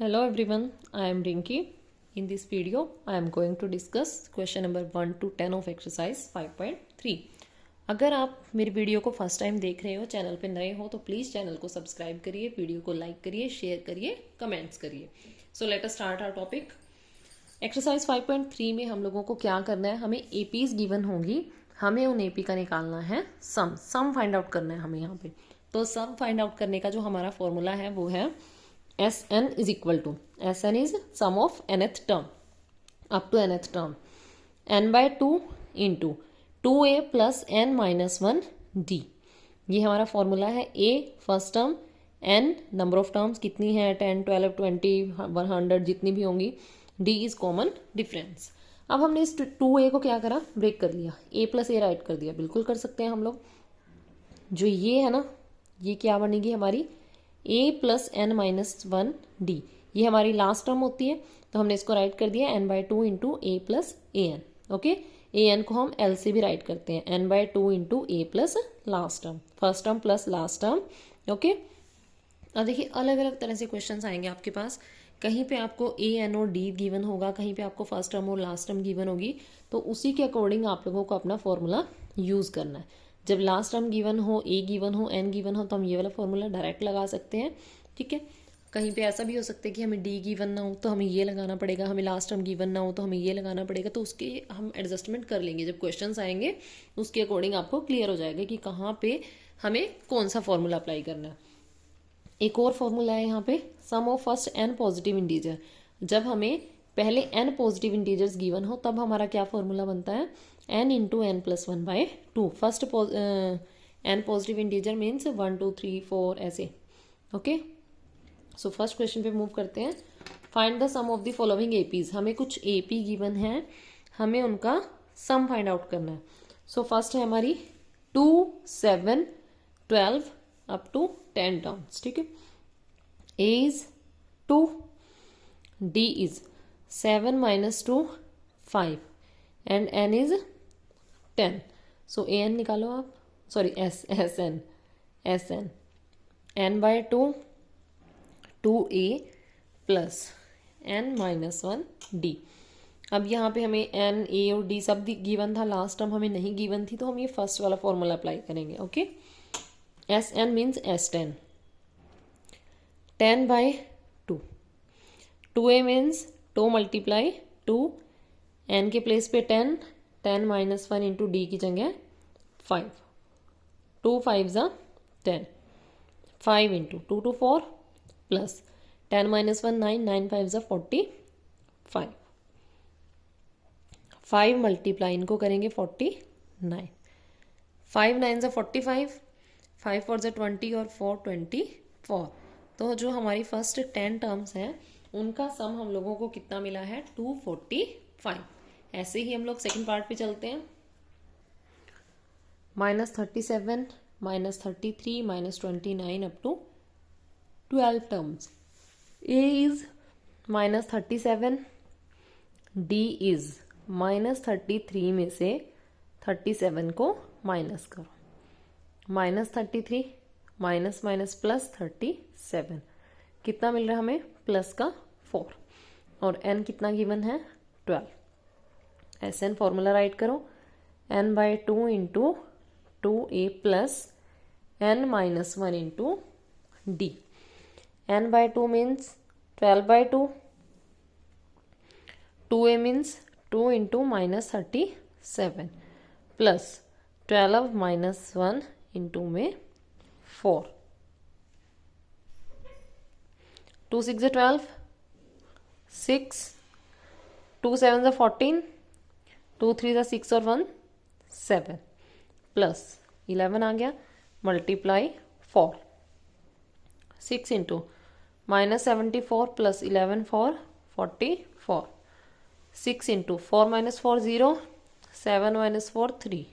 Hello everyone, I am Rinki. In this video, I am going to discuss question number 1 to 10 of exercise 5.3. अगर आप मेरी video को first time देख रहे हो, चैनल पे नए हो तो प्लीज़ चैनल को सब्सक्राइब करिए, वीडियो को लाइक करिए, शेयर करिए, कमेंट्स करिए. So let us start our topic. Exercise 5.3 में हम लोगों को क्या करना है, हमें एपीज गिवन होंगी, हमें उन एपी का निकालना है सम फाइंड आउट करना है हमें यहाँ पे. तो सम फाइंड आउट करने का जो हमारा फॉर्मूला है वो है Sn is equal to, Sn is sum of nth term up to nth term, n by 2 into 2a plus n minus 1 d. ये हमारा फॉर्मूला है. a first term, n number of terms कितनी है, 10 12 20 100 जितनी भी होंगी, d इज कॉमन डिफरेंस. अब हमने इस 2a को क्या करा, ब्रेक कर लिया, a प्लस a राइट कर दिया. बिल्कुल कर सकते हैं हम लोग. जो ये है ना, ये क्या बनेगी हमारी a plus N minus 1 d. ये हमारी लास्ट टर्म होती है, तो हमने इसको राइट कर दिया n by 2 into a plus a n. Okay, a n को हम l से भी राइट करते हैं, n by 2 into a plus last term, first term plus last term. Okay, अब देखिए अलग अलग तरह से क्वेश्चंस आएंगे आपके पास. कहीं पे आपको ए एन और डी गिवन होगा, कहीं पे आपको फर्स्ट टर्म और लास्ट टर्म गिवन होगी. तो उसी के अकॉर्डिंग आप लोगों को अपना फॉर्मूला यूज़ करना है. जब लास्ट टर्म गिवन हो, ए गिवन हो, एन गिवन हो, तो हम ये वाला फॉर्मूला डायरेक्ट लगा सकते हैं. ठीक है, कहीं पे ऐसा भी हो सकता है कि हमें डी गिवन ना हो तो हमें ये लगाना पड़ेगा, हमें लास्ट टर्म गिवन ना हो तो हमें ये लगाना पड़ेगा. तो उसके हम एडजस्टमेंट कर लेंगे जब क्वेश्चंस आएंगे, उसके अकॉर्डिंग आपको क्लियर हो जाएगा कि कहाँ पे हमें कौन सा फॉर्मूला अप्लाई करना है. एक और फॉर्मूला है यहाँ पे, sum of first N positive integer. जब हमें पहले एन पॉजिटिव इंटीजर्स गिवन हो तब हमारा क्या फॉर्मूला बनता है, n into n plus 1 by 2. First N positive integer means 1 2 3 4 ऐसे. ओके, सो फर्स्ट क्वेश्चन पे मूव करते हैं. Find the sum of the following APs. हमें कुछ एपी गिवन है, हमें उनका सम फाइंड आउट करना है. सो फर्स्ट है हमारी 2 7 12 अप टू 10 टर्म्स. ठीक है, a is 2, d is 7 minus 2 5 and n is 10. So a n निकालो आप, sorry S n n by 2 2a plus n minus 1 d. अब यहाँ पे हमें n a और d सब गिवन था, लास्ट टर्म हमें नहीं गिवन थी, तो हम ये फर्स्ट वाला फॉर्मूला अप्लाई करेंगे. Okay, S n means S 10 by 2, 2a means 2 multiply 2, n के प्लेस पे 10, 10 माइनस 1 इंटू डी की जगह 5, 2 5 ज़ा 10, 5 इंटू 2 to 4 प्लस 10 माइनस 1 9, 9 5 ज़ा 45, 5 मल्टीप्लाई इनको करेंगे 49, 5 9 ज़ा 45, 5 4 ज़ा 20 और 4 24. तो जो हमारी फर्स्ट 10 टर्म्स हैं उनका सम हम लोगों को कितना मिला है, 245. ऐसे ही हम लोग सेकंड पार्ट पे चलते हैं. -37 -33 -29 up to 12 terms. a is -37, d is -33 में से 37 को माइनस करो, -33 माइनस माइनस प्लस 37, कितना मिल रहा है हमें, प्लस का 4, और n कितना गिवन है 12. एस एन फॉर्मूला राइट करो, n by 2 into 2a plus n minus 1 into d. n by 2 means 12 by 2, 2a means 2 into minus 37 plus 12 minus 1 into में 4, 2 6 12, 6, 2 7 14, 2 3 6 और 1 7 प्लस 11 आ गया, multiply 4, 6 into -74 plus 11 4 44, 6 into 4 minus 4 0, 7 minus 4 3,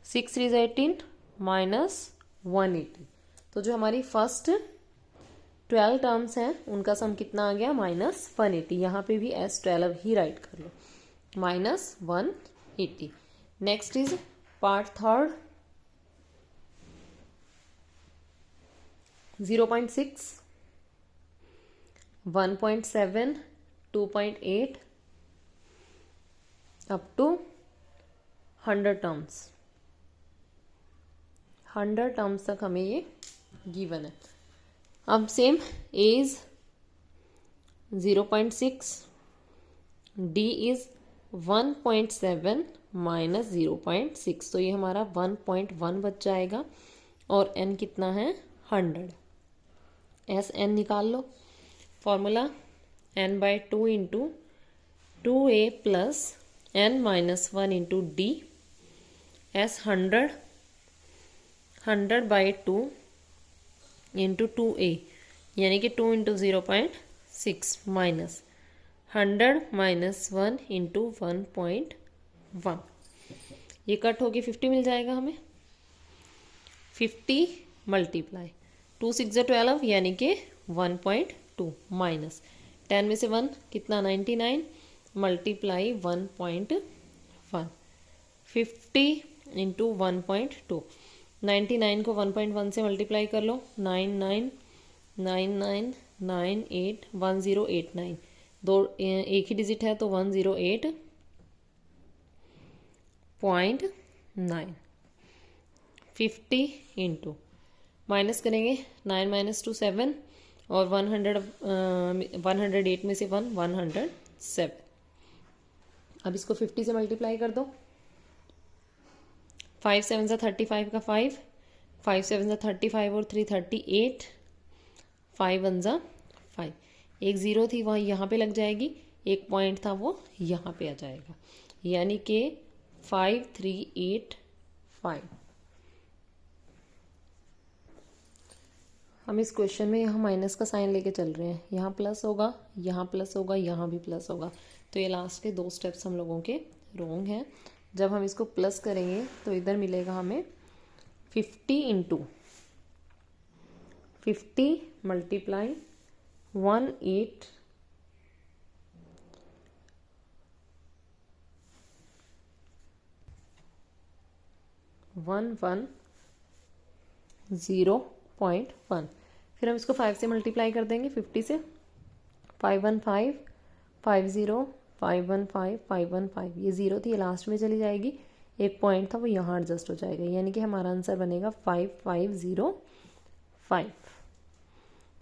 6 3 18 minus 180. तो जो हमारी first 12 terms हैं उनका सम कितना आ गया, -180. यहाँ पे भी S12 ही राइट कर लो, -180. Next is part third, 0.6 1.7, 2.8 up to 100 terms. 100 terms तक हमें ये गिवन है। अब same a is 0.6, d is 1.7 minus 0.6, तो ये हमारा 1.1 बच जाएगा। और एन कितना है 100। एस एन निकाल लो। Formula N by 2 into 2a plus N minus 1 into D. S 100 by 2 into 2a, यानी कि 2 इंटू 0.6 माइनस 100 माइनस 1 इंटू 1.1, ये कट होगी 50 मिल जाएगा हमें। 50 मल्टीप्लाई 2 6 12, यानी कि 1.2 माइनस 10 में से 1 कितना 99 मल्टीप्लाई 1.1। 50 इंटू 1.2, 99 को 1.1 से मल्टीप्लाई कर लो। 9999981089, दो एक ही डिजिट है तो 108.9। 50 इंटू माइनस करेंगे 9 माइनस 2 7, और 108 में से 1 107। अब इसको 50 से मल्टीप्लाई कर दो। 5 7 सा 35 का 5, 5 7 सा 35 और 3 38, 5 1 सा 5। एक ज़ीरो थी वह यहाँ पे लग जाएगी, एक पॉइंट था वो यहाँ पे आ जाएगा, यानी कि 5385। हम इस क्वेश्चन में यहाँ माइनस का साइन लेके चल रहे हैं, यहाँ प्लस होगा, यहाँ प्लस होगा, यहाँ भी प्लस होगा, तो ये लास्ट के 2 स्टेप्स हम लोगों के रॉन्ग हैं। जब हम इसको प्लस करेंगे तो इधर मिलेगा हमें 50 इंटू 50 मल्टीप्लाई 11,0.1। फिर हम इसको 5 से मल्टीप्लाई कर देंगे, 50 से 515 50 515 515, ये ज़ीरो थी, ये लास्ट में चली जाएगी, एक पॉइंट था वो यहाँ एडजस्ट हो जाएगा, यानी कि हमारा आंसर बनेगा 5505।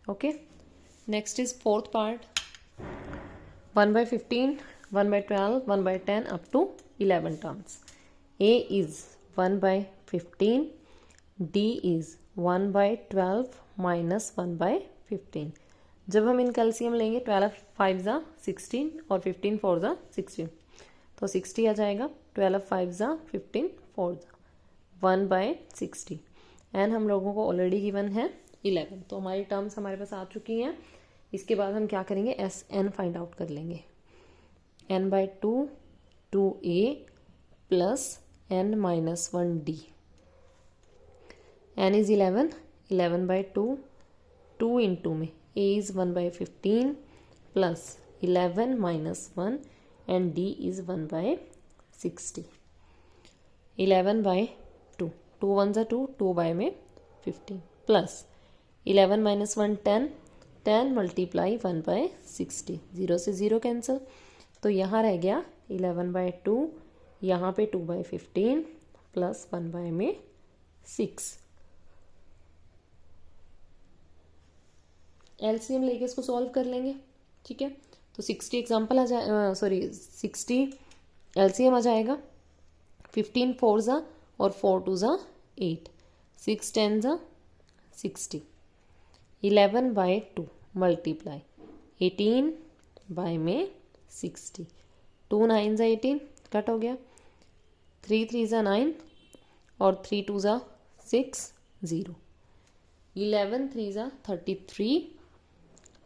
Okay, next is fourth part. 1/15, 1/12, 1/10 up to 11 terms. A is 1/15, d is 1/12 minus 1/15। जब हम इनका एलसीएम लेंगे 12 5 ज़ा 16 और 15 4 ज़ा 16, तो 60 आ जाएगा। 12 5 ज़ा 15 4 ज़ा 1/60। एन हम लोगों को ऑलरेडी गिवन है 11, तो हमारी टर्म्स हमारे पास आ चुकी हैं। इसके बाद हम क्या करेंगे, एस एन फाइंड आउट कर लेंगे। n/2 2a plus n minus 1d। n is 11, 11/2, 2 into में a is 1/15 plus 11 minus 1 and d is 1/60। 11/2, 2 1 2, 2 by में 15 plus 11 minus 1 10, 10 मल्टीप्लाई 1/60, 0 से 0 कैंसिल, तो यहाँ रह गया 11/2, यहाँ पे 2/15 प्लस 1/6। एलसीएम लेके इसको सॉल्व कर लेंगे, ठीक है। तो 60 एग्जाम्पल आ जाए, 60 एलसीएम आ जाएगा। 15 4 ज़ा और 4 2 ज़ा 8, 6 10 ज़ा 60। 11/2 मल्टीप्लाई 18 बाय में 60, 2 9 ज़ा 18 कट हो गया, 3 3 ज़ा 9 और 3 2 ज़ा 6 0। 11 3 ज़ा 33,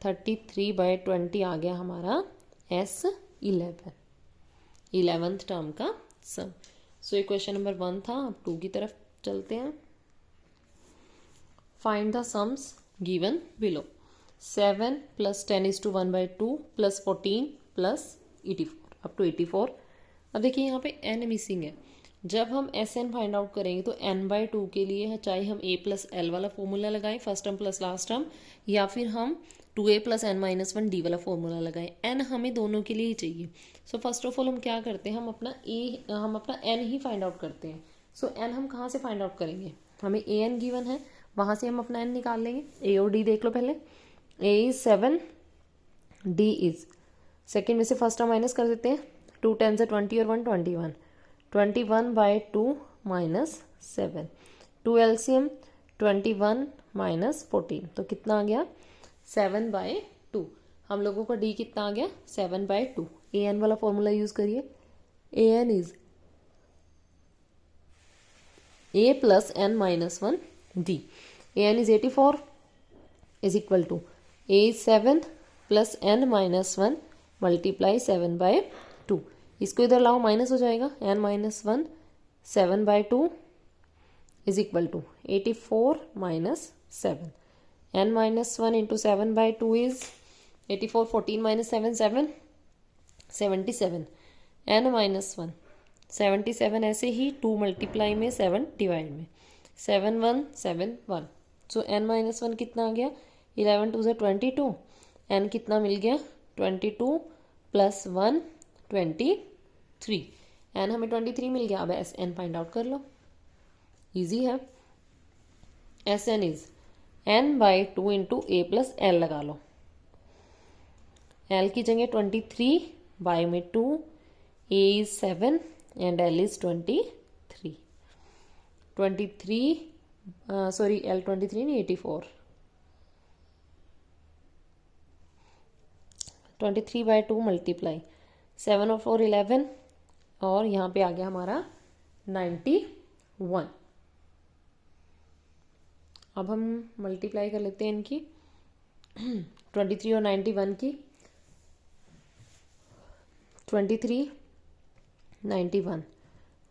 33/20 आ गया हमारा S11, 11th टर्म का सम। सो ये क्वेश्चन नंबर 1 था। अब 2 की तरफ चलते हैं। Find the sums given below. 7 + 10 = 1/2 + 14 + 84 up to 84। अब देखिए यहाँ पे n मिसिंग है, जब हम एस एन फाइंड आउट करेंगे तो एन बाई टू के लिए चाहे हम ए प्लस एल वाला फॉर्मूला लगाएं, first term plus last term, या फिर हम 2a plus N minus one d वाला फॉर्मूला लगाएं, एन हमें दोनों के लिए ही चाहिए। सो फर्स्ट ऑफ ऑल हम क्या करते हैं, हम अपना एन ही फाइंड आउट करते हैं। सो एन हम कहाँ से फाइंड आउट करेंगे, हमें ए एन गिवन है, वहाँ से हम अपना एन निकाल लेंगे। ए और डी देख लो पहले, ए इज 7, डी इज, सेकेंड में से फर्स्ट टर्म माइनस कर देते हैं, 2 10 से 20 और 1 21, 21 बाई 2 माइनस 7, 2 एलसीएम 21 माइनस 14, तो कितना आ गया 7 बाई 2। हम लोगों का डी कितना आ गया 7 बाई 2। ए एन वाला फॉर्मूला यूज करिए, A N is A plus N minus one D. A N is 84 is equal to A is 7 plus N minus one multiply 7 by 2। इसको इधर लाओ, माइनस हो जाएगा, N minus one 7 by 2 is equal to 84 minus 7। n minus 1 into 7 by 2 is 84, 14 minus 7, 7, 77, n minus 1, 77 ऐसे ही 2 multiply में 7 divide में, 7 1 7 1, सो n minus 1 कितना आ गया 11 2 22, n कितना मिल गया 22 प्लस 1 23, n हमें 23 मिल गया। अब एस एन फाइंड आउट कर लो, इजी है। S n is n by 2 into a plus l लगा लो, l की जगह 23, बाई में 2, a is 7 and l is 23, 23 sorry l 23 नहीं 84, 23 बाई 2 मल्टीप्लाई 7 और 4 11, और यहाँ पे आ गया हमारा 91। अब हम मल्टीप्लाई कर लेते हैं इनकी 23 और 91 की, 23 91,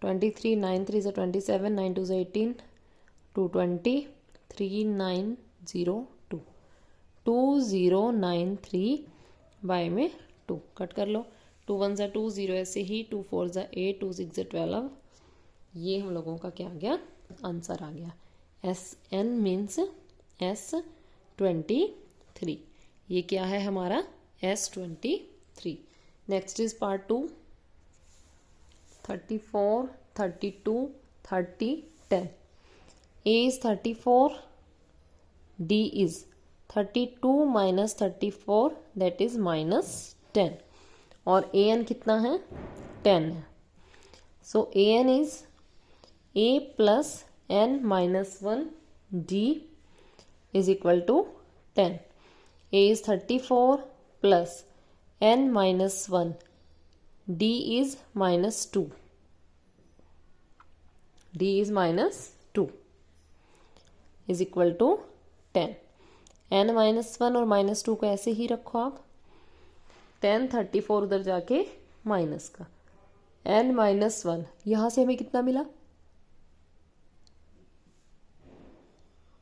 23 9 3 से 27, 9 2 से 18, 220, 3902, 2093 बाय में 2 कट कर लो, 2 1 से 2 0 ऐसे ही, 2 4 से 8, 2 6 से 12, ये हम लोगों का क्या आ गया आंसर आ गया। एस एन मीन्स S23, ये क्या है हमारा S23। Next is part 2, 34 32 30 10, A is 34, D is 32 minus 34 that is minus 10, और ए एन कितना है 10 है। So A N is A plus n minus 1 d is equal to 10. A is 34 plus n minus 1 d is minus 2. d is minus 2 is equal to 10. n minus 1 और minus 2 को ऐसे ही रखो आप, 10 34 उधर जाके माइनस का, n minus 1 यहाँ से हमें कितना मिला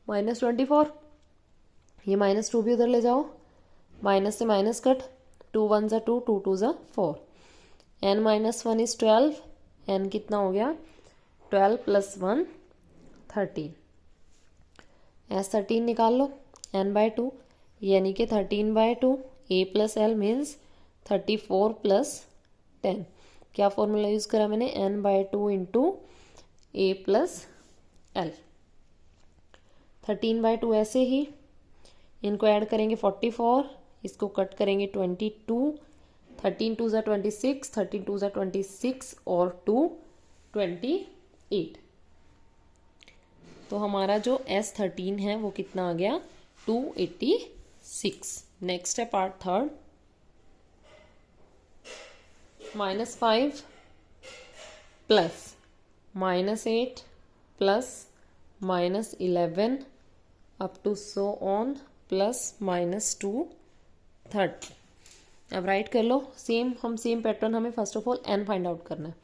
-24, ये -2 भी उधर ले जाओ, माइनस से माइनस कट, 2 1 जा 2, 2 2 जा 4, n माइनस 1 इज 12, n कितना हो गया 12 प्लस 1 13, S13 निकाल लो n बाय 2, यानी कि 13 by 2, a plus l means 34 plus 10। क्या फॉर्मूला यूज़ करा मैंने, n by 2 into a plus l, 13 by 2 ऐसे ही, इनको ऐड करेंगे 44, इसको कट करेंगे 22, 13 2 ज़ा 26, 13 2 ज़ा 26 और 2 28, तो हमारा जो S13 है वो कितना आ गया 286। नेक्स्ट है part third, -5 plus -8 plus -11 up to so on plus -2 30। अब राइट कर लो, सेम पैटर्न, हमें first of all n find out करना है।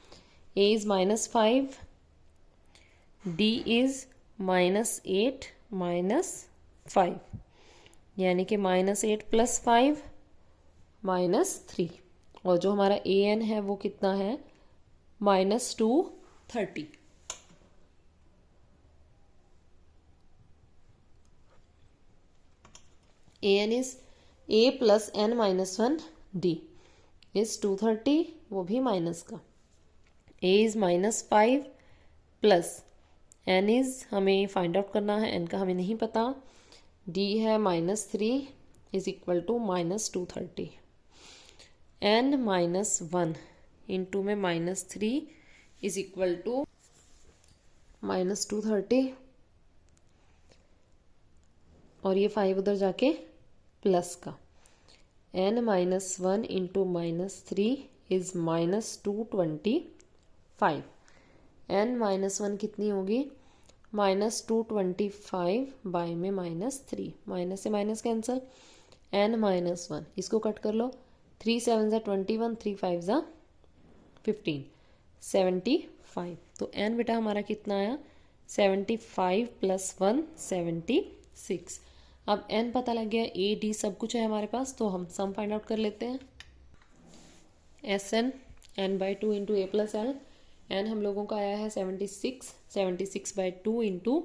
a इज -5, d इज -8 -5, यानी कि -8 प्लस 5 -3, और जो हमारा a n है वो कितना है -2 30। an is a plus n minus 1 d is 230, वो भी माइनस का। a is -5 plus n is हमें फाइंड आउट करना है, n का हमें नहीं पता, d है -3 is equal to -230। n -1 into में -3 इज इक्वल टू -230, और ये 5 उधर जाके प्लस का। n -1 into -3 is -225। n -1 कितनी होगी? -225 बाय में -3, माइनस से माइनस कैंसिल। n -1 इसको कट कर लो, 3 7 ज़ा 21, 3 5 ज़ा 15, 75। तो n बेटा हमारा कितना आया? 75 प्लस 1 76। अब n पता लग गया, a d सब कुछ है हमारे पास, तो हम सम फाइंड आउट कर लेते हैं। Sn n/2 into a plus L, n हम लोगों का आया है 76, 76/2 इंटू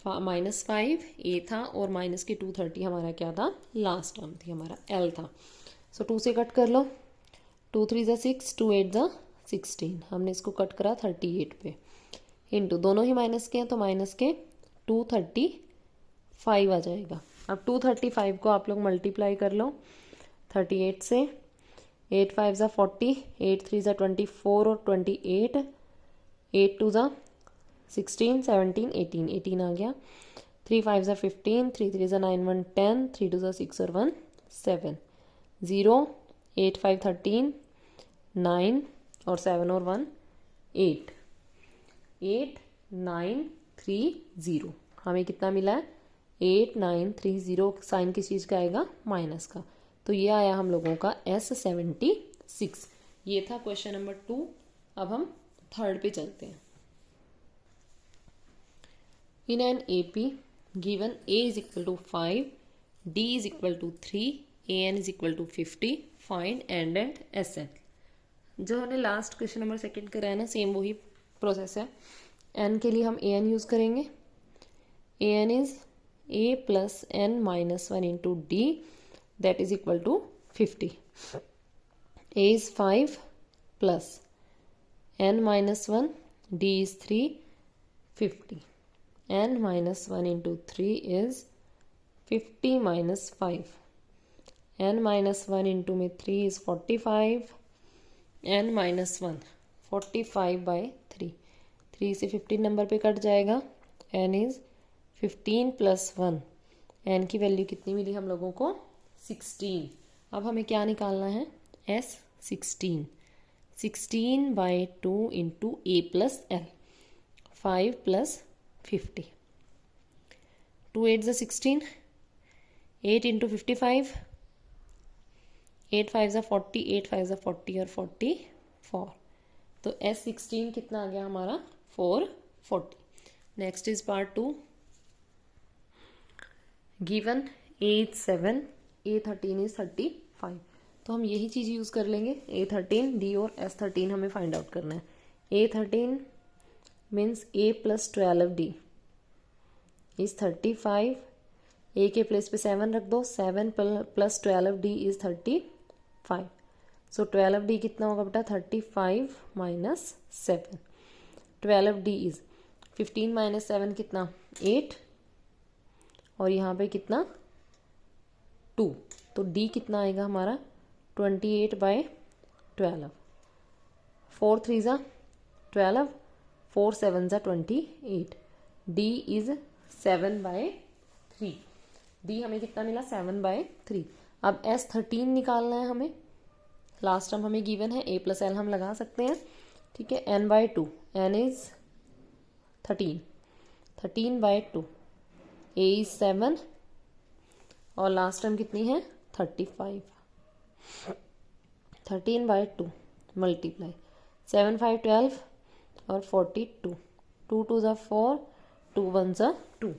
-5 a था, और माइनस के 230 हमारा क्या था? लास्ट टर्म थी, हमारा l था। सो 2 से कट कर लो, 2 3 ज़ा 6, 2 8 ज़ा 16, हमने इसको कट करा 38 पे, इंटू दोनों ही माइनस के हैं तो माइनस के 235 आ जाएगा। अब 235 को आप लोग मल्टीप्लाई कर लो 38 से, 8 5 ज़ा 40, 8 3 ज़ा 24 और 28, 8 2 ज़ा 16, 17 18, 18 आ गया। 3 5 ज़ा 15, 3 3 ज़ा 9 1 10, 3 2 ज़ा 6 और 1 7, 0 8 5 13, 9 और 7 और 1 8, 8 9 3 0। हमें कितना मिला है? 8 9 3 0। साइन किस चीज़ का आएगा? माइनस का। तो ये आया हम लोगों का S76। ये था क्वेश्चन नंबर 2। अब हम थर्ड पे चलते हैं। In an AP given A is equal to 5, D is equal to 3, AN is equal to 50, find and SN। जो हमने लास्ट क्वेश्चन नंबर 2 कराया ना, सेम वही प्रोसेस है। n के लिए हम an यूज करेंगे। an इज a plus n minus 1 into d, that is equal to 50। a is 5 plus n minus 1, d is 3, 50। n minus 1 into 3 is 50 minus 5। n minus 1 into में 3 is 45, n minus 1 45/3, 3 से 15 number पे cut जाएगा। n is 15 plus 1, n की value कितनी मिली हम लोगों को? 16। अब हमें क्या निकालना है? S16, 16/2 into a plus L, 5 plus 50, 2 8 ज़ा 16, 8 इंटू 55, 8 5 ज़ा 40, 8 5 ज़ा 40 और 44। तो S16 कितना आ गया हमारा? 440। Next is part 2। Given A is 7, A13 is 35। तो हम यही चीज़ यूज़ कर लेंगे। A13 D और S13 हमें फाइंड आउट करना है। A13 means A plus 12D is 35। A के प्लेस पे 7 रख दो, 7 plus 12D is 35। So 12D कितना होगा बेटा? 35 माइनस 7। 12D इज 15 माइनस 7 कितना? 8, और यहाँ पे कितना? 2। तो D कितना आएगा हमारा? 28/12। 4 3 ज़ा 12, 4 7 ज़ा 28। D is 7/3। D हमें कितना मिला? 7/3। अब S13 निकालना है हमें। लास्ट टर्म हमें गिवन है, a प्लस एल हम लगा सकते हैं, ठीक है। n/2, n is 13, 13/2, a is 7, और लास्ट टर्म कितनी है? 35। 13/2 मल्टीप्लाई 7 5 12 और 42, 2 2 ज़ा 4, 2 1 ज़ा 2,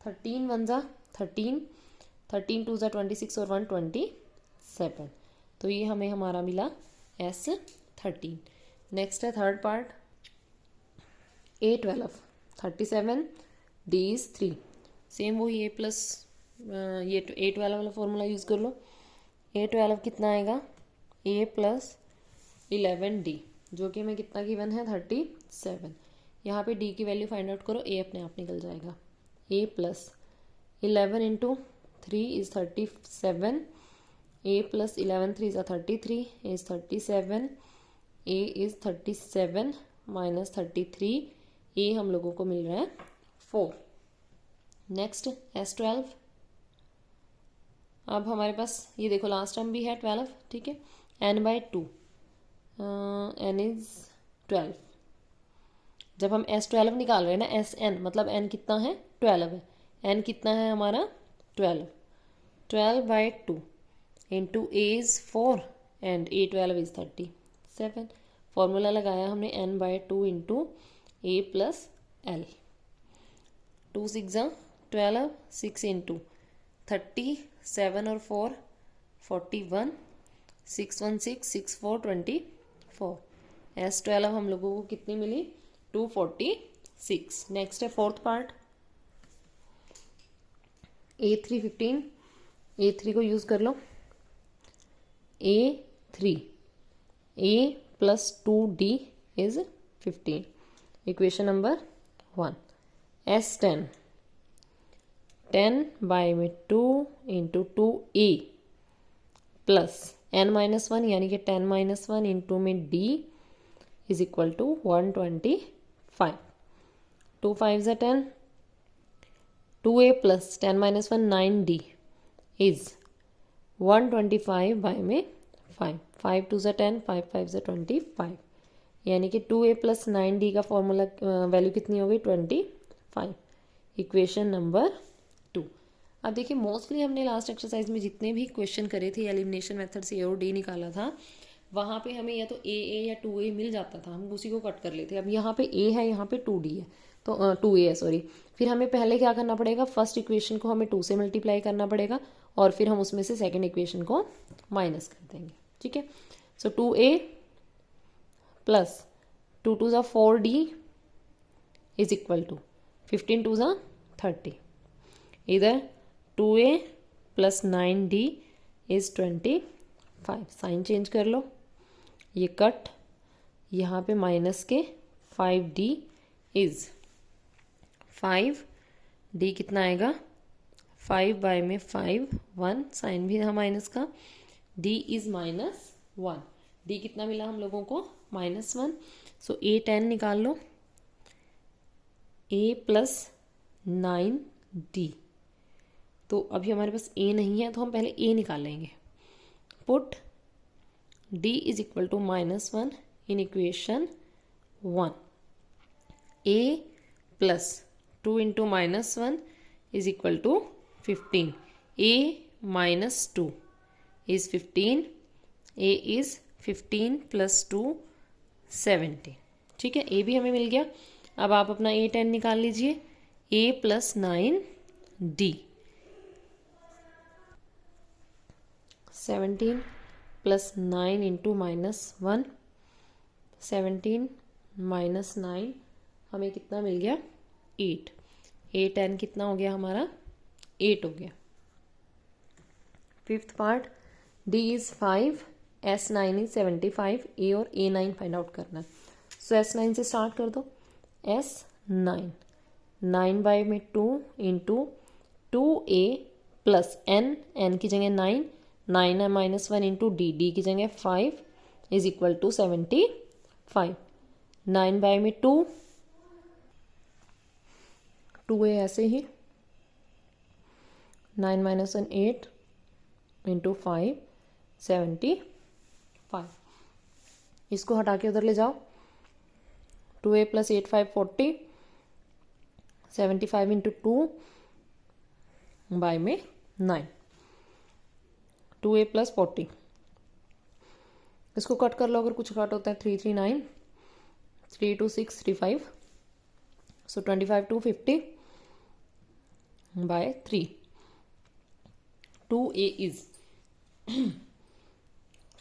13 1 ज़ा 13, 13 2 ज़ा 26 और 1 27। तो ये हमें हमारा मिला S13। नेक्स्ट है third part. A12 37, D is 3। Same वही A प्लस ये A12 वाला फॉर्मूला यूज़ कर लो। A12 कितना आएगा, A प्लस 11D, जो कि हमें कितना गिवन है 37। यहाँ पे D की वैल्यू फाइंड आउट करो, A अपने आप निकल जाएगा। A plus 11 into 3 is 37, A plus 11 3 is 33 is 37, A is 37 minus 33, A हम लोगों को मिल रहा है 4। नेक्स्ट S12, अब हमारे पास ये देखो लास्ट टर्म भी है 12, ठीक है, n/2, n इज 12। जब हम S12 निकाल रहे हैं ना, Sn मतलब n कितना है 12 है, n कितना है हमारा 12, 12/2 into A is 4 and A12 is 37। Formula लगाया हमने n/2 into A plus L। 2 6 12, 6 into 37 और 4 41, 6 1 6 6 4 24। S12 हम लोगों को कितनी मिली 246। नेक्स्ट है फोर्थ पार्ट A3 15, A3 को यूज़ कर लो। A3 A plus 2D is 15, equation number 1। S10 10 by में 2 इंटू 2A प्लस n-1 यानी कि 10-1 इंटू में D is equal to 125। 2 5 10, 2A plus 10-1 9D is 125 by में 5, 5 2 10, 5 5 25, यानी कि 2A प्लस 9D का फॉर्मूला वैल्यू कितनी हो गई 25, इक्वेशन नंबर 2। अब देखिए मोस्टली हमने लास्ट एक्सरसाइज में जितने भी क्वेश्चन करे थे एलिमिनेशन मेथड से A और D निकाला था, वहाँ पे हमें या तो A या 2A मिल जाता था, हम उसी को कट कर लेते। अब यहाँ पे A है, यहाँ पे 2D है, तो 2A है सॉरी। फिर हमें पहले क्या करना पड़ेगा, फर्स्ट इक्वेशन को हमें 2 से मल्टीप्लाई करना पड़ेगा और फिर हम उसमें से सेकेंड इक्वेशन को माइनस कर देंगे, ठीक है। सो 2A प्लस 2 2 ज़ा 4D इज इक्वल टू 15 2 ज़ा 30। इधर 2A plus 9D is 25। Sign change कर लो, ये कट, यहाँ पे माइनस के 5D इज 5D कितना आएगा 5 बाय में 5 1, साइन भी था माइनस का, D इज -1। D कितना मिला हम लोगों को -1। सो A 10 निकाल लो, A प्लस 9D। तो अभी हमारे पास A नहीं है तो हम पहले A निकाल लेंगे। Put D is equal to -1 in equation 1। A plus 2 into -1 is equal to 15। A minus 2 is 15। A is 15 plus 2 70, ठीक है। A भी हमें मिल गया। अब आप अपना A 10 निकाल लीजिए। A plus 9D 17 plus 9 into -1, 17 minus 9 हमें कितना मिल गया 8। A 10 कितना हो गया हमारा 8 हो गया। Fifth part D is 5, S9 is 75, A और A9 फाइंड आउट करना है। सो S9 से स्टार्ट कर दो। S9 9 बाय में 2 इंटू 2A प्लस n की जगह 9, 9 है -1 इंटू D की जगह 5 इज इक्वल टू 75। 9 बाय में 2, 2A ऐसे ही, 9 - 1 8 इंटू 5 75। इसको हटा के उधर ले जाओ। 2A प्लस 8 5 40, 75 इंटू 2 बाय में 9, 2A प्लस 40। इसको कट कर लो, अगर कुछ कट होता है 3 3 9, 3 2 6 3 5, सो 25 2 50 बाय 3। 2A इज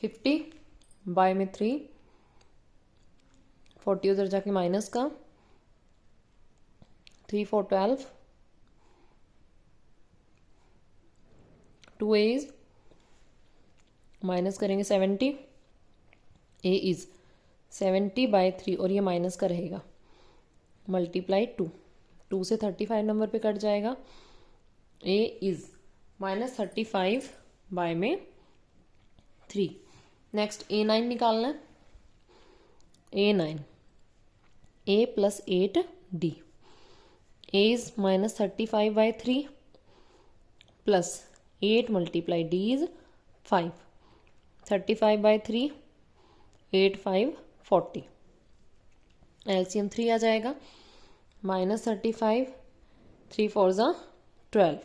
50 बाय में 3, 40 उधर जाके माइनस का, 3 4 12, 2a इज माइनस करेंगे 70, a इज 70/3 और ये माइनस का रहेगा मल्टीप्लाई 2 से 35 नंबर पे कट जाएगा। a is -35/3। नेक्स्ट a9 निकालना है। a9 a + 8d, a is -35/3 plus 8 × d is 5, 35/3 8 5 40, LCM 3 आ जाएगा। -35, 3 4 ज़ा 12,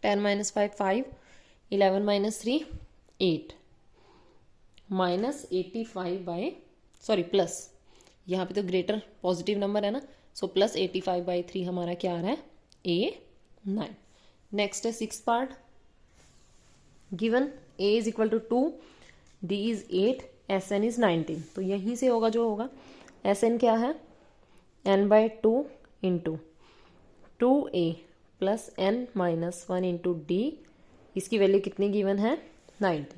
10 - 5 5, 11 - 3 8, प्लस यहाँ पे तो ग्रेटर पॉजिटिव नंबर है ना, सो प्लस 85/3 हमारा क्या आ रहा है, A9। नेक्स्ट है 6 part. Given a is equal to 2, d is 8, Sn is 19। तो यहीं से होगा जो होगा। Sn क्या है, n/2 into 2a plus n - 1 into d, इसकी वैल्यू कितनी गिवन है, 90।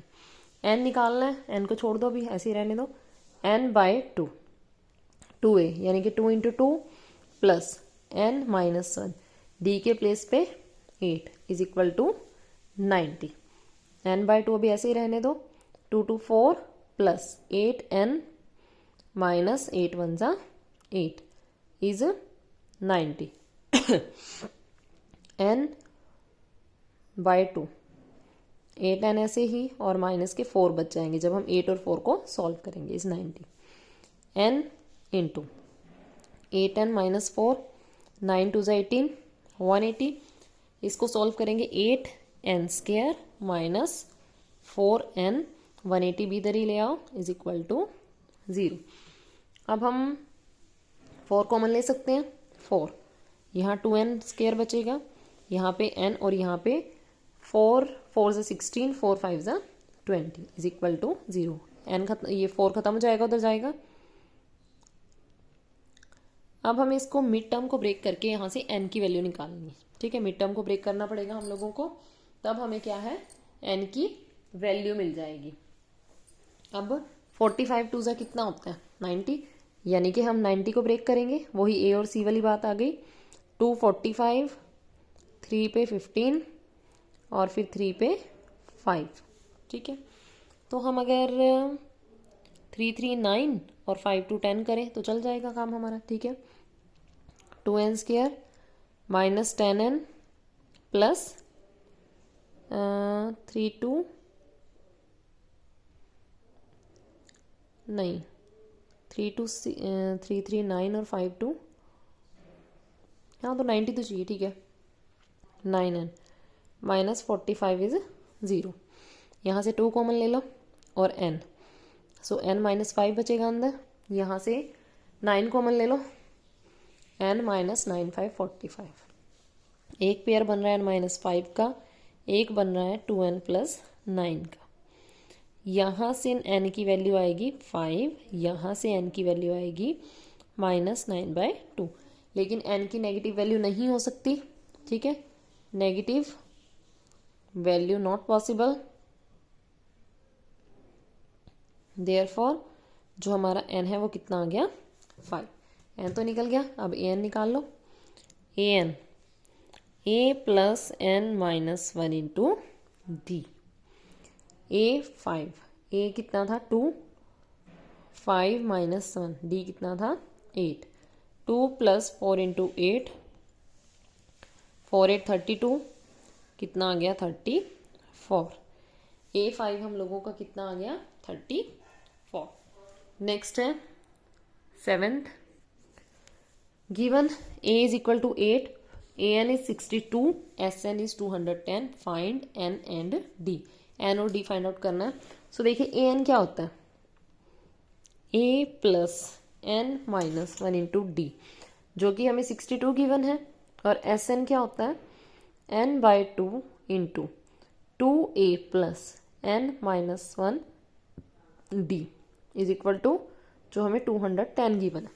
n निकालना है, n को छोड़ दो अभी, ऐसे ही रहने दो। n/2, 2a यानी कि 2 इंटू 2 प्लस n - 1, d के प्लेस पे 8 इज इक्वल टू 90। n/2 अभी ऐसे ही रहने दो। 2 2 4 प्लस 8n माइनस 8 1 ज़ा 8 इज 90। n/2, 8n ऐसे ही और माइनस के 4 बच जाएंगे जब हम 8 और 4 को सॉल्व करेंगे, इज 90। n इंटू 8n - 4, 9 2 ज़ा 18, 180। इसको सॉल्व करेंगे 8n² माइनस 4n, 180 भी इधर ही ले आओ, इज इक्वल टू 0। अब हम 4 कॉमन ले सकते हैं। 4 यहाँ 2n² बचेगा, यहाँ पे n और यहाँ पे 4 4 ज़ा 16, 4 5 ज़ा 20 इज इक्वल टू 0। n ये 4 खत्म हो जाएगा, उधर जाएगा। अब हमें इसको मिड टर्म को ब्रेक करके यहाँ से n की वैल्यू निकालनी है। ठीक है, मिड टर्म को ब्रेक करना पड़ेगा हम लोगों को, तब हमें क्या है, n की वैल्यू मिल जाएगी। अब 45 2 ज़ा कितना होता है, 90, यानी कि हम 90 को ब्रेक करेंगे, वही a और c वाली बात आ गई। 2 45, 3 पे 15 और फिर 3 पे 5। ठीक है, तो हम अगर 3 3 9 और 5 2 10 करें तो चल जाएगा काम हमारा। ठीक है, 2n² माइनस 10n प्लस 3 2 नहीं 3 2 3 3 9 और 5 2, हाँ तो 90 तो चाहिए। ठीक है, 9n माइनस 45 इज 0। यहाँ से 2 कॉमन ले लो और n, सो n - 5 बचेगा अंदर। यहाँ से 9 कॉमन ले लो, n - 9 5 45। एक पेयर बन रहा है n - 5 का, एक बन रहा है 2n + 9 का। यहाँ से n की वैल्यू आएगी 5, यहाँ से n की वैल्यू आएगी -9/2। लेकिन n की नेगेटिव वैल्यू नहीं हो सकती। ठीक है, negative value not possible, therefore जो हमारा n है वो कितना आ गया, 5। n तो निकल गया, अब an निकाल लो। an a + n - 1 into d, a 5, a कितना था 2, 5 - 1, d कितना था 8, 2 + 4 इंटू 8, 4 8 32, कितना आ गया 34। a5 हम लोगों का कितना आ गया 34। नेक्स्ट है 7th। Given a is equal to 8, an is 62, Sn is 210, find n and d। n और d फाइंड आउट करना है। सो देखिए an क्या होता है, a + n - 1 इंटू d, जो कि हमें 62 गिवन है। और Sn क्या होता है, n/2 into 2a + n - 1 d is equal to जो हमें 210 गिवन है।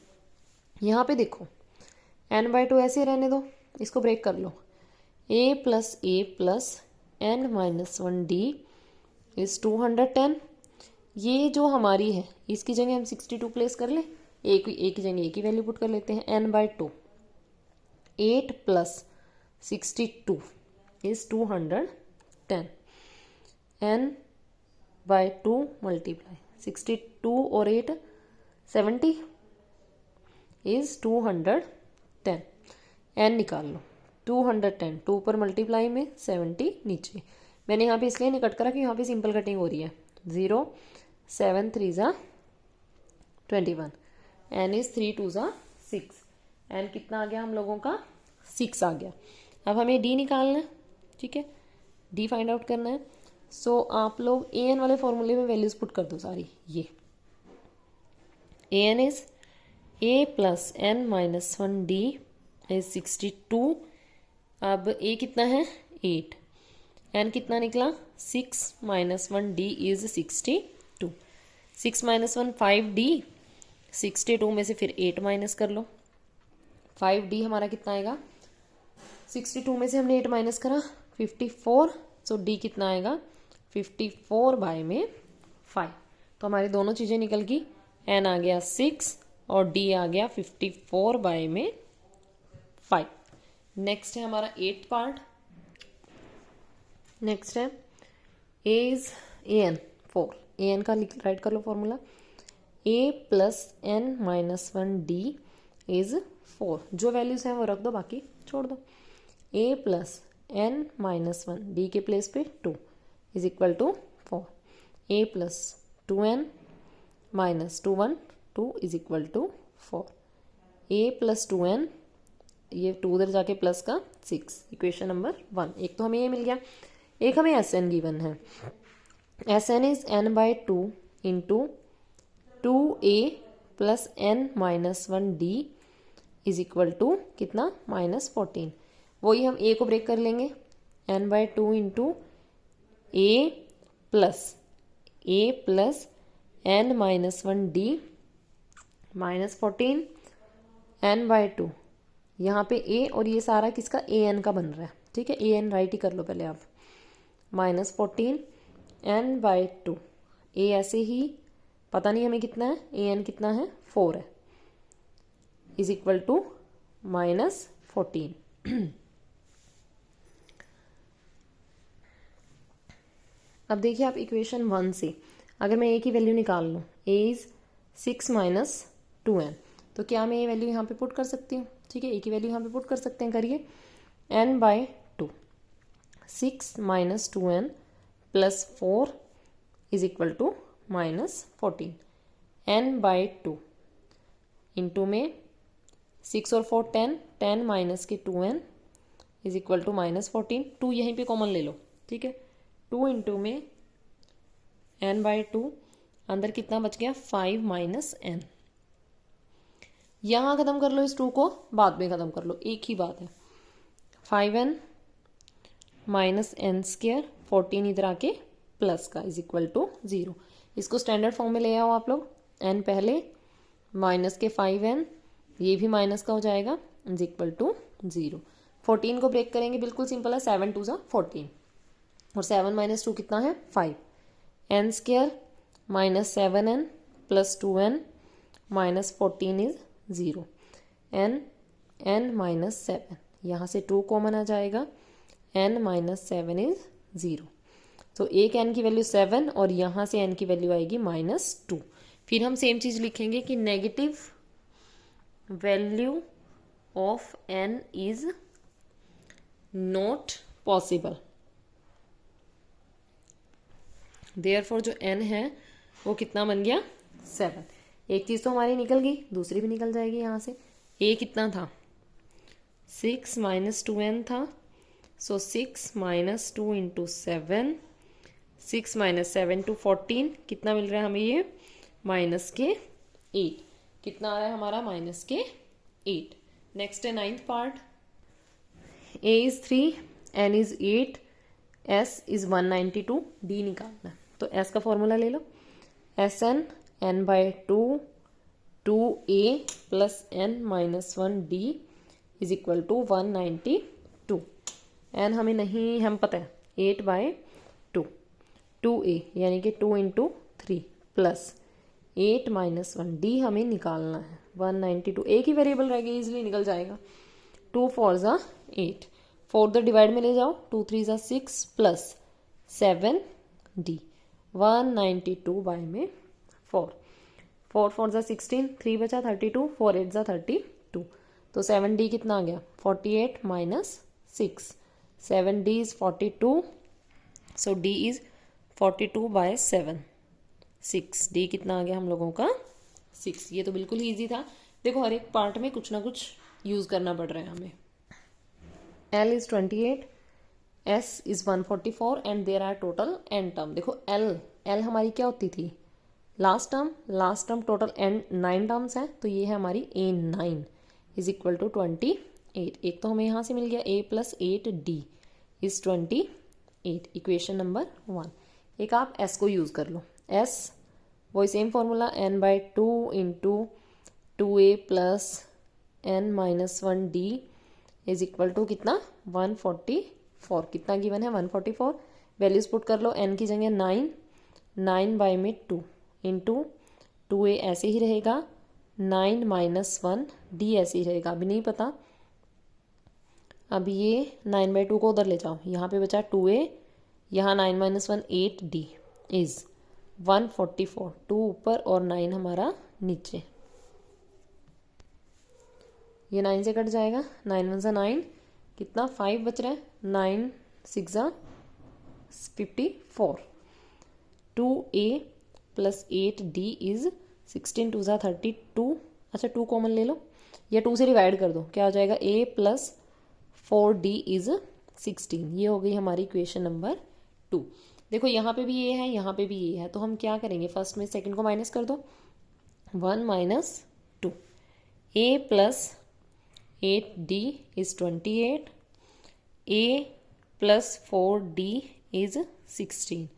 यहाँ पे देखो n बाई टू ऐसे रहने दो, इसको ब्रेक कर लो। a plus n minus one D is 210। ये जो हमारी है इसकी जगह हम 62 प्लेस कर लें, एक की जगह एक ही वैल्यू पुट कर लेते हैं। n by to 8 plus 62 is 210। n by to multiply 62 और 8 70 इज 210। n निकाल लो 210, 2 पर मल्टीप्लाई में 70 नीचे। मैंने यहाँ पे इसलिए नहीं कट करा कि यहाँ पे सिंपल कटिंग हो रही है। 0 7 3 ज़ा 21, n इज 3 2 ज़ा 6। n कितना आ गया हम लोगों का? 6 आ गया। अब हमें d निकालना है, ठीक है, d फाइंड आउट करना है। सो आप लोग an वाले फॉर्मूले में वैल्यूज पुट कर दो सारी। ये an इज a plus n minus one D is 62। अब a कितना है? 8। n कितना निकला? 6 minus one D is 62। 6 minus one 5d, 62 में से फिर 8 माइनस कर लो। 5d हमारा कितना आएगा? 62 में से हमने 8 माइनस करा 54। सो d कितना आएगा? 54 बाय में 5। तो हमारी दोनों चीज़ें निकल गई। n आ गया 6 और d आ गया 54 बाय में 5। नेक्स्ट है हमारा 8th पार्ट। नेक्स्ट है a इज an 4। an का राइट कर लो formula. a plus n minus one D is 4। जो वैल्यूज हैं वो रख दो, बाकी छोड़ दो। a plus n minus one D के प्लेस पे 2 is equal to 4। a plus 2n minus 2 is equal to 4। a plus 2n, ये 2 उधर जाके प्लस का 6, इक्वेशन नंबर 1। एक तो हमें ये मिल गया, एक हमें Sn गिवन है। Sn is n by two into 2a plus n minus one D is equal to कितना? -14। वही हम a को ब्रेक कर लेंगे। n by two into a plus n minus one D -14 n by to. यहाँ पे a और ये सारा किसका? an का बन रहा है, ठीक है। an राइट ही कर लो पहले आप। -14 n बाई टू। a ऐसे ही पता नहीं हमें कितना है, an कितना है? 4 है, इज इक्वल टू -14। अब देखिए आप इक्वेशन 1 से अगर मैं a की वैल्यू निकाल लूँ, a इज 6 माइनस 2n, तो क्या मैं ये वैल्यू यहाँ पे पुट कर सकती हूँ? ठीक है, a की वैल्यू यहाँ पे पुट कर सकते हैं, करिए। n by two 6 minus 2n plus 4 is equal to -14। n by two into में 6 और 4 10, 10 माइनस के 2n इज इक्वल टू -14। 2 यहीं पे कॉमन ले लो, ठीक है। 2 इंटू में n बाई टू, अंदर कितना बच गया? 5 माइनस n। यहाँ ख़त्म कर लो, इस 2 को बाद में ख़त्म कर लो, एक ही बात है। 5n माइनस n स्क्वायर, 14 इधर आके प्लस का इज इक्वल टू 0। इसको स्टैंडर्ड फॉर्म में ले आओ आप लोग। n पहले माइनस के 5n, ये भी माइनस का हो जाएगा, इज इक्वल टू 0। 14 को ब्रेक करेंगे, बिल्कुल सिंपल है। 7 2 ज़ा 14 और 7 माइनस 2 कितना है? 5। n square minus 7n plus 2n minus 14 is 0। n minus 7, यहाँ से 2 कॉमन आ जाएगा, n माइनस 7 इज 0। तो एक n की वैल्यू 7 और यहाँ से n की वैल्यू आएगी -2। फिर हम सेम चीज़ लिखेंगे कि negative value of n is not possible. Therefore जो n है वो कितना बन गया? 7। एक चीज़ तो हमारी निकल गई, दूसरी भी निकल जाएगी यहाँ से। a कितना था? 6 माइनस 2n था, सो 6 माइनस 2 इंटू 7, 6 माइनस 7 टू 14, कितना मिल रहा है हमें? ये माइनस के 8। कितना आ रहा है हमारा? माइनस के 8। नेक्स्ट है 9th part. a is 3, n is 8, s is 192, d निकालना है। तो s का फॉर्मूला ले लो। Sn n by two 2a plus n minus 1 d is equal to 192। N हमें नहीं, हम पता है 8/2, 2a यानी कि 2 × 3 प्लस 8 - 1 d हमें निकालना है। 192 एक ही वेरिएबल रह गया, इजिली निकल जाएगा। 2 4 ज़ा 8, 4 द डिवाइड में ले जाओ, 2 3 ज़ा 6 प्लस 7d 192/4, 4 4 ज़ा 16, 3 बचा 32, 4 8 ज़ा 32, तो 7d कितना आ गया 48 - 6, 7d is 42, so d is 42/7, 6d कितना आ गया हम लोगों का 6। ये तो बिल्कुल ही ईजी था। देखो हर एक पार्ट में कुछ ना कुछ यूज करना पड़ रहा है हमें। L is 28, S is 144 and there are total n term. देखो L हमारी क्या होती थी last term total n 9 terms है, तो ये है हमारी A9 इज इक्वल टू 28। एक तो हमें यहाँ से मिल गया a + 8d is 28, equation number 1। एक आप S को यूज कर लो, S वही same formula n/2 × 2a + n - 1d is equal to कितना 144। कितना गिवन है 144, वैल्यूज पुट कर लो। n की जगह 9, 9/2 × 2a ऐसे ही रहेगा, 9 - 1d ऐसे ही रहेगा। अभी नहीं पता, अब ये 9/2 को उधर ले जाओ, यहाँ पे बचा 2a, यहाँ 9 - 1 8d इज 144, 2 ऊपर और 9 हमारा नीचे। ये 9 से कट जाएगा, 9 1 ज़ा 9, कितना 5 बच रहा है, 9 6 ज़ा 54, 2a + 8d इज 16 2 ज़ा 32। अच्छा 2 कॉमन ले लो या 2 से डिवाइड कर दो, क्या हो जाएगा a + 4d इज 16। ये हो गई हमारी इक्वेशन नंबर 2। देखो यहाँ पे भी ये है, यहाँ पे भी ये है, तो हम क्या करेंगे, फर्स्ट में सेकंड को माइनस कर दो, 1 - 2, a + 8d is 28, a + 4d is 16,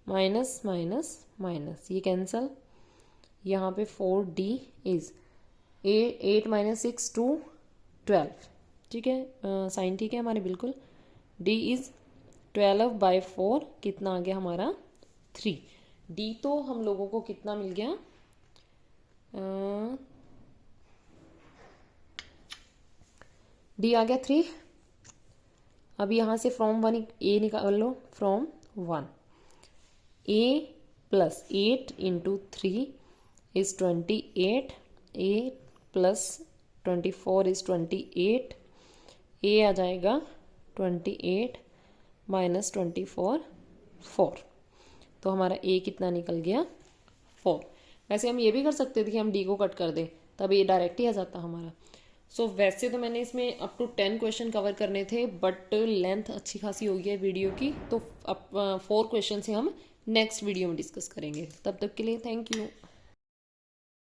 minus minus minus ये कैंसल, यहाँ पे 4d इज 8 - 6 2 12, ठीक है, साइन ठीक है हमारे बिल्कुल। d इज 12/4, कितना आ गया हमारा 3। d तो हम लोगों को कितना मिल गया, d आ गया 3। अब यहाँ से फ्रॉम 1 a निकाल लो, from 1 a + 8 × 3 is 28, a + 24 is 28, a आ जाएगा 28 - 24 4, तो हमारा a कितना निकल गया 4। वैसे हम ये भी कर सकते थे कि हम d को कट कर दें, तब ये डायरेक्ट ही आ जाता हमारा। सो वैसे तो मैंने इसमें अप टू 10 क्वेश्चन कवर करने थे, बट लेंथ अच्छी खासी हो गई है वीडियो की, तो अब 4 क्वेश्चन से हम नेक्स्ट वीडियो में डिस्कस करेंगे। तब तक के लिए थैंक यू।